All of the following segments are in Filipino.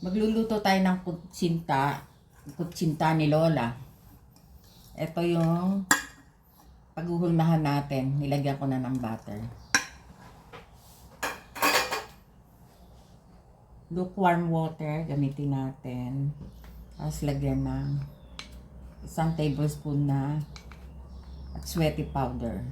Magluluto tayo ng kutsinta ni Lola. Ito yung paghuhulmahan natin. Nilagyan ko na ng butter. Lukewarm water, gamitin natin. Tapos lagyan ng 1 tablespoon na at sweaty powder.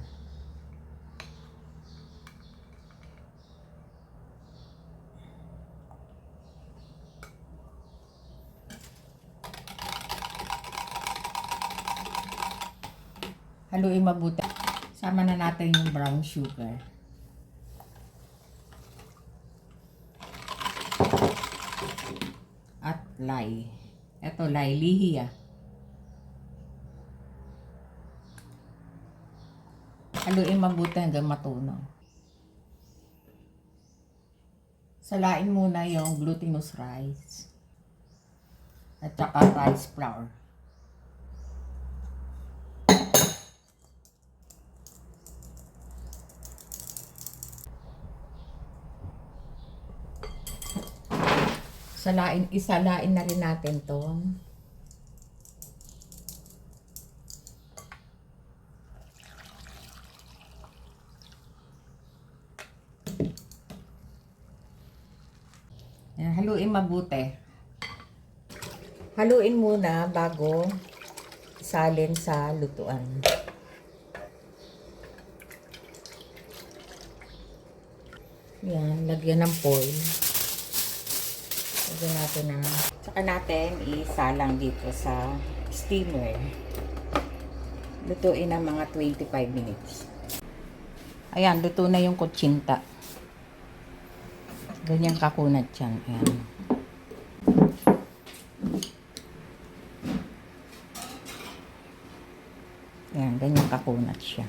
Haluin mabuti. Sama na natin yung brown sugar. At lye. Ito lye, lihi ah. Haluin mabuti hanggang matunaw. Salain muna yung glutinous rice. At saka rice flour. Isalain na rin natin to. Yan, haluin mabuti. Haluin muna bago isalin sa lutuan. Yan, lagyan ng foil. Lagyan natin na. Saka natin isalang dito sa steamer. Lutuin ng mga 25 minutes. Ayan, luto na yung kutsinta. Ganyan kakunat yan. Ayan. Ayan, ganyan kakunat siya.